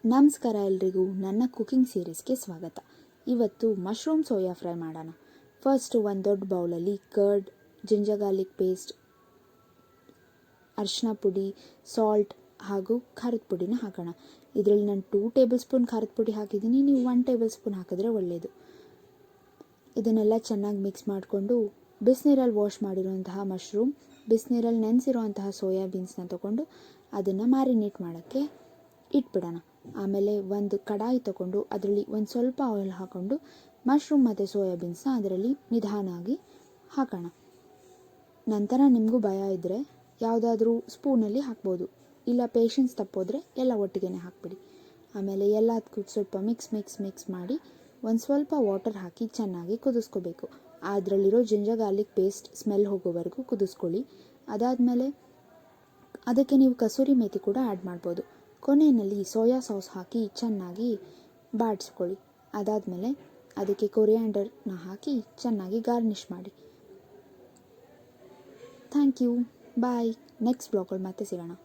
ನಮಸ್ಕಾರ ಎಲ್ರಿಗೂ, ನನ್ನ ಕುಕಿಂಗ್ ಸೀರೀಸ್ಗೆ ಸ್ವಾಗತ. ಇವತ್ತು ಮಶ್ರೂಮ್ ಸೋಯಾ ಫ್ರೈ ಮಾಡೋಣ. ಫಸ್ಟ್ ಒಂದು ದೊಡ್ಡ ಬೌಲಲ್ಲಿ ಕರ್ಡ್, ಜಿಂಜರ್ ಗಾರ್ಲಿಕ್ ಪೇಸ್ಟ್, ಅರಿಶಿನ ಪುಡಿ, ಸಾಲ್ಟ್ ಹಾಗೂ ಖಾರದ ಪುಡಿನ ಹಾಕೋಣ. ಇದರಲ್ಲಿ ನಾನು 2 ಟೇಬಲ್ ಸ್ಪೂನ್ ಖಾರದ ಪುಡಿ ಹಾಕಿದ್ದೀನಿ. ನೀವು 1 ಟೇಬಲ್ ಸ್ಪೂನ್ ಹಾಕಿದ್ರೆ ಒಳ್ಳೆಯದು. ಇದನ್ನೆಲ್ಲ ಚೆನ್ನಾಗಿ ಮಿಕ್ಸ್ ಮಾಡಿಕೊಂಡು ಬಿಸಿನೀರಲ್ಲಿ ವಾಶ್ ಮಾಡಿರುವಂತಹ ಮಶ್ರೂಮ್, ಬಿಸಿನೀರಲ್ಲಿ ನೆನೆಸಿರುವಂತಹ ಸೋಯಾ ಬೀನ್ಸ್ನ ತೊಗೊಂಡು ಅದನ್ನು ಮ್ಯಾರಿನೇಟ್ ಮಾಡೋಕ್ಕೆ ಇಟ್ಬಿಡೋಣ. ಆಮೇಲೆ ಒಂದು ಕಡಾಯಿ ತೊಗೊಂಡು ಅದರಲ್ಲಿ ಒಂದು ಸ್ವಲ್ಪ ಆಯಿಲ್ ಹಾಕ್ಕೊಂಡು ಮಶ್ರೂಮ್ ಮತ್ತು ಸೋಯಾ ಬೀನ್ಸ್ನ ಅದರಲ್ಲಿ ನಿಧಾನವಾಗಿ ಹಾಕೋಣ. ನಂತರ ನಿಮಗೂ ಭಯ ಇದ್ದರೆ ಯಾವುದಾದ್ರೂ ಸ್ಪೂನಲ್ಲಿ ಹಾಕ್ಬೋದು, ಇಲ್ಲ ಪೇಷನ್ಸ್ ತಪ್ಪೋದ್ರೆ ಎಲ್ಲ ಒಟ್ಟಿಗೆ ಹಾಕ್ಬಿಡಿ. ಆಮೇಲೆ ಎಲ್ಲದಕ್ಕೂ ಸ್ವಲ್ಪ ಮಿಕ್ಸ್ ಮಾಡಿ ಒಂದು ಸ್ವಲ್ಪ ವಾಟರ್ ಹಾಕಿ ಚೆನ್ನಾಗಿ ಕುದಿಸ್ಕೋಬೇಕು. ಅದರಲ್ಲಿರೋ ಜಿಂಜರ್ ಗಾರ್ಲಿಕ್ ಪೇಸ್ಟ್ ಸ್ಮೆಲ್ ಹೋಗೋವರೆಗೂ ಕುದಿಸ್ಕೊಳ್ಳಿ. ಅದಾದಮೇಲೆ ಅದಕ್ಕೆ ನೀವು ಕಸೂರಿ ಮೇಥಿ ಕೂಡ ಆ್ಯಡ್ ಮಾಡ್ಬೋದು. ಕೊನೆಯಲ್ಲಿ ಸೋಯಾ ಸಾಸ್ ಹಾಕಿ ಚೆನ್ನಾಗಿ ಬಾಡಿಸ್ಕೊಳ್ಳಿ. ಅದಾದಮೇಲೆ ಅದಕ್ಕೆ ಕೊರಿಯಾಂಡರ್ನ ಹಾಕಿ ಚೆನ್ನಾಗಿ ಗಾರ್ನಿಷ್ ಮಾಡಿ. Thank you, bye. ನೆಕ್ಸ್ಟ್ ಬ್ಲಾಗಲ್ಲಿ ಮತ್ತೆ ಸಿಗೋಣ.